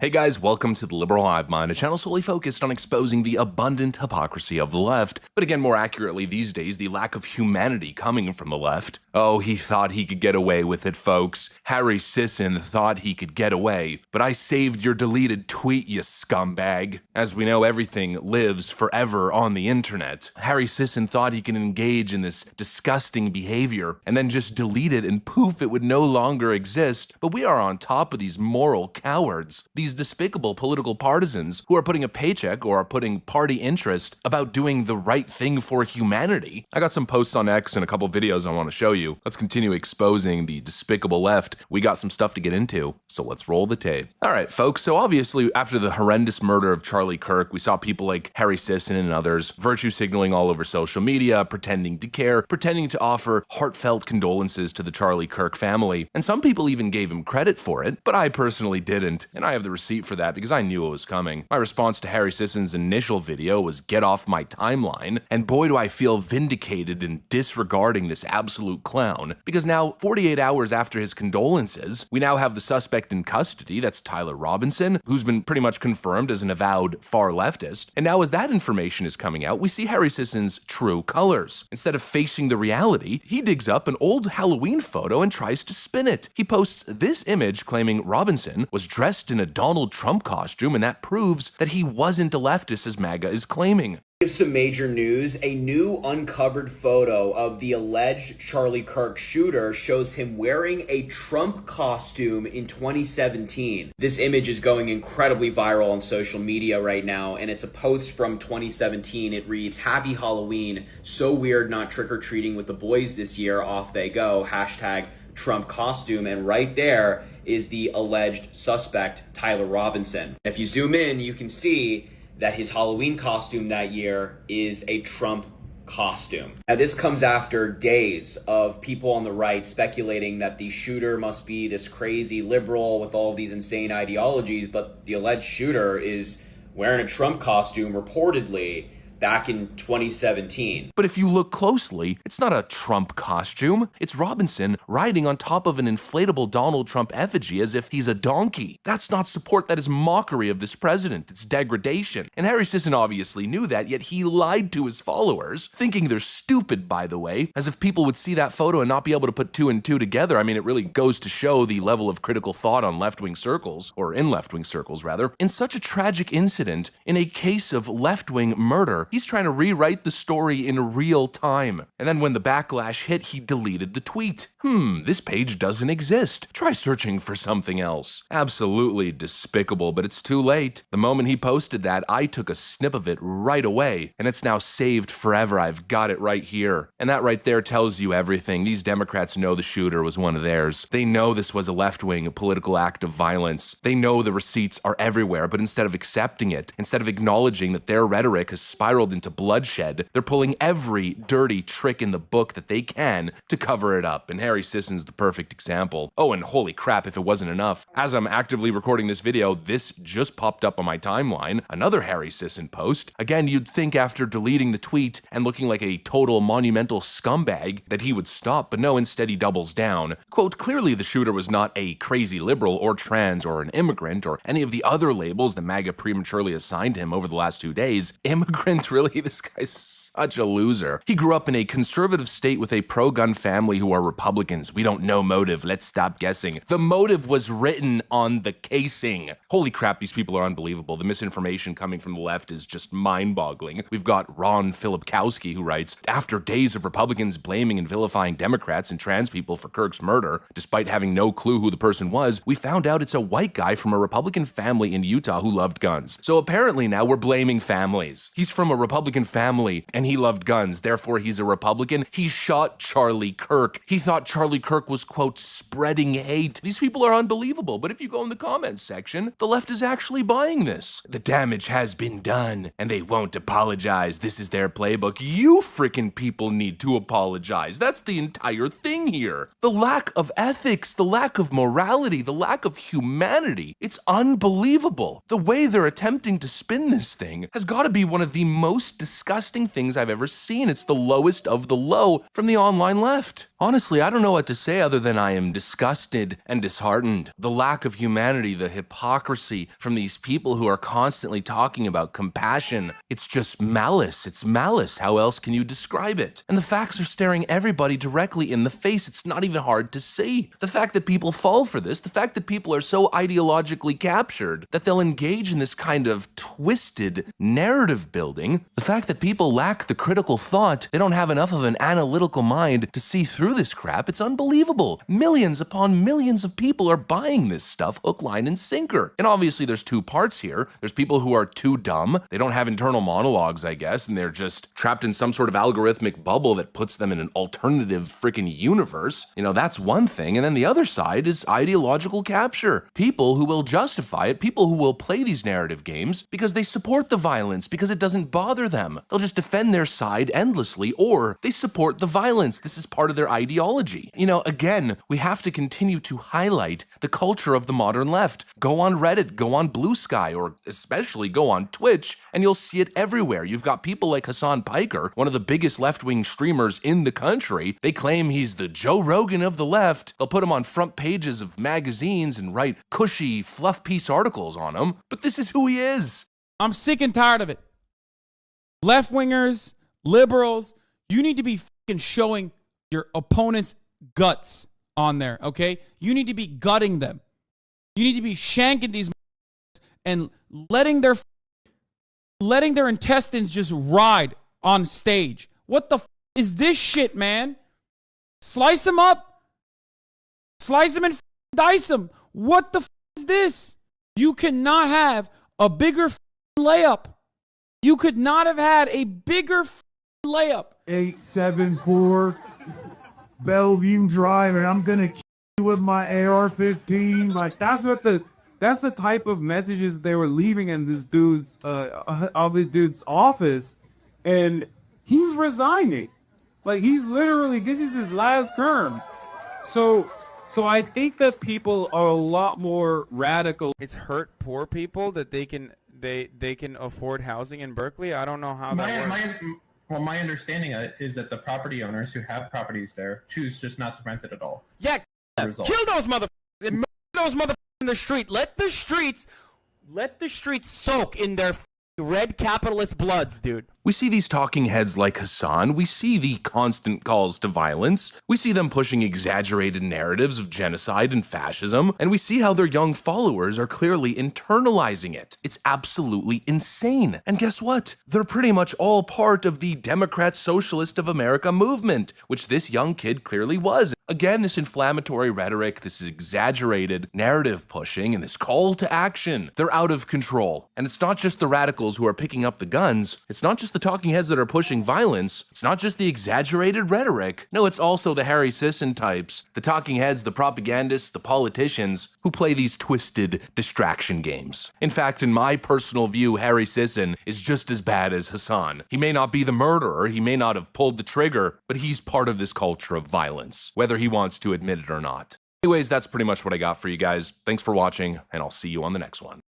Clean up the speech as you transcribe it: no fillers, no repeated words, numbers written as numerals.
Hey guys, welcome to the Liberal Hive Mind, a channel solely focused on exposing the abundant hypocrisy of the left, but again, more accurately these days, the lack of humanity coming from the left. Oh, he thought he could get away with it, folks. Harry Sisson thought he could get away, but I saved your deleted tweet, you scumbag. As we know, everything lives forever on the internet. Harry Sisson thought he could engage in this disgusting behavior and then just delete it and poof, it would no longer exist, but we are on top of these moral cowards. These despicable political partisans who are putting a paycheck or are putting party interest about doing the right thing for humanity. I got some posts on X and a couple videos I want to show you. Let's continue exposing the despicable left. We got some stuff to get into, so let's roll the tape. Alright folks, so obviously after the horrendous murder of Charlie Kirk, we saw people like Harry Sisson and others virtue signaling all over social media, pretending to care, pretending to offer heartfelt condolences to the Charlie Kirk family, and some people even gave him credit for it, but I personally didn't, and I have the receipt for that because I knew it was coming. My response to Harry Sisson's initial video was get off my timeline, and boy do I feel vindicated in disregarding this absolute clown, because now 48 hours after his condolences, we now have the suspect in custody, that's Tyler Robinson, who's been pretty much confirmed as an avowed far leftist, and now as that information is coming out, we see Harry Sisson's true colors. Instead of facing the reality, he digs up an old Halloween photo and tries to spin it. He posts this image claiming Robinson was dressed in a Donald Trump costume, and that proves that he wasn't a leftist as MAGA is claiming. Give some major news. A new uncovered photo of the alleged Charlie Kirk shooter shows him wearing a Trump costume in 2017. This image is going incredibly viral on social media right now, and it's a post from 2017. It reads, "Happy Halloween. So weird not trick-or-treating with the boys this year. Off they go. Hashtag Trump costume." And right there is the alleged suspect, Tyler Robinson. If you zoom in, you can see that his Halloween costume that year is a Trump costume. Now this comes after days of people on the right speculating that the shooter must be this crazy liberal with all of these insane ideologies, but the alleged shooter is wearing a Trump costume reportedly back in 2017. But if you look closely, it's not a Trump costume. It's Robinson riding on top of an inflatable Donald Trump effigy as if he's a donkey. That's not support, that is mockery of this president. It's degradation. And Harry Sisson obviously knew that, yet he lied to his followers, thinking they're stupid, by the way, as if people would see that photo and not be able to put two and two together. I mean, it really goes to show the level of critical thought on left-wing circles, or in left-wing circles, rather. In such a tragic incident, in a case of left-wing murder, he's trying to rewrite the story in real time. And then when the backlash hit, he deleted the tweet. This page doesn't exist. Try searching for something else. Absolutely despicable, but it's too late. The moment he posted that, I took a snip of it right away, and it's now saved forever. I've got it right here. And that right there tells you everything. These Democrats know the shooter was one of theirs. They know this was a left-wing political act of violence. They know the receipts are everywhere, but instead of accepting it, instead of acknowledging that their rhetoric has spiraled into bloodshed, they're pulling every dirty trick in the book that they can to cover it up, and Harry Sisson's the perfect example. Oh, and holy crap, if it wasn't enough, as I'm actively recording this video, this just popped up on my timeline, another Harry Sisson post. Again, you'd think after deleting the tweet and looking like a total monumental scumbag that he would stop, but no, instead he doubles down. Quote, clearly the shooter was not a crazy liberal or trans or an immigrant or any of the other labels that MAGA prematurely assigned him over the last 2 days. Immigrant, really? This guy's such a loser. He grew up in a conservative state with a pro-gun family who are Republicans. We don't know motive. Let's stop guessing. The motive was written on the casing. Holy crap, these people are unbelievable. The misinformation coming from the left is just mind-boggling. We've got Ron Filipkowski who writes, after days of Republicans blaming and vilifying Democrats and trans people for Kirk's murder, despite having no clue who the person was, we found out it's a white guy from a Republican family in Utah who loved guns. So apparently now we're blaming families. He's from a Republican family and he loved guns, therefore he's a Republican. He shot Charlie Kirk. He thought Charlie Kirk was, quote, spreading hate. These people are unbelievable, but if you go in the comments section, the left is actually buying this. The damage has been done, and they won't apologize. This is their playbook. You frickin' people need to apologize. That's the entire thing here. The lack of ethics, the lack of morality, the lack of humanity. It's unbelievable. The way they're attempting to spin this thing has got to be one of the most most disgusting things I've ever seen. It's the lowest of the low from the online left. Honestly, I don't know what to say other than I am disgusted and disheartened. The lack of humanity, the hypocrisy from these people who are constantly talking about compassion. It's just malice. It's malice. How else can you describe it? And the facts are staring everybody directly in the face. It's not even hard to see. The fact that people fall for this, the fact that people are so ideologically captured that they'll engage in this kind of twisted narrative building, the fact that people lack the critical thought, they don't have enough of an analytical mind to see through this crap, it's unbelievable. Millions upon millions of people are buying this stuff hook, line, and sinker. And obviously there's two parts here. There's people who are too dumb, they don't have internal monologues, I guess, and they're just trapped in some sort of algorithmic bubble that puts them in an alternative freaking universe. You know, that's one thing. And then the other side is ideological capture. People who will justify it, people who will play these narrative games because they support the violence, because it doesn't bother them. They'll just defend their side endlessly, or they support the violence. This is part of their ideology. You know, again, we have to continue to highlight the culture of the modern left. Go on Reddit, go on Blue Sky, or especially go on Twitch, and you'll see it everywhere. You've got people like Hassan Piker, one of the biggest left-wing streamers in the country. They claim he's the Joe Rogan of the left. They'll put him on front pages of magazines and write cushy, fluff piece articles on him, but this is who he is. I'm sick and tired of it. Left-wingers, liberals, you need to be fucking showing your opponent's guts on there, okay? You need to be gutting them. You need to be shanking these and letting their intestines just ride on stage. What the is this shit, man? Slice them up. Slice them and dice them. What the is this? You cannot have a bigger layup. You could not have had a bigger layup. 874 Bellevue Drive, and I'm gonna kill you with my AR-15. Like that's the type of messages they were leaving in this dude's office, and he's resigning. Like he's literally, this is his last term. So I think that people are a lot more radical. It's hurt poor people that they can afford housing in Berkeley. I don't know how that works. Well, my understanding is that the property owners who have properties there choose just not to rent it at all. Yeah, kill those motherfuckers and murder those motherfuckers in the street. Let the streets soak in their red capitalist bloods, dude. We see these talking heads like Hassan, we see the constant calls to violence, we see them pushing exaggerated narratives of genocide and fascism, and we see how their young followers are clearly internalizing it. It's absolutely insane. And guess what? They're pretty much all part of the Democrat Socialist of America movement, which this young kid clearly was. Again, this inflammatory rhetoric, this exaggerated narrative pushing, and this call to action, they're out of control. And it's not just the radicals who are picking up the guns, it's not just the talking heads that are pushing violence, it's not just the exaggerated rhetoric, no, it's also the Harry Sisson types, the talking heads, the propagandists, the politicians who play these twisted distraction games. In fact, in my personal view, Harry Sisson is just as bad as Hassan. He may not be the murderer, he may not have pulled the trigger, but he's part of this culture of violence, whether he wants to admit it or not. Anyways, that's pretty much what I got for you guys. Thanks for watching, and I'll see you on the next one.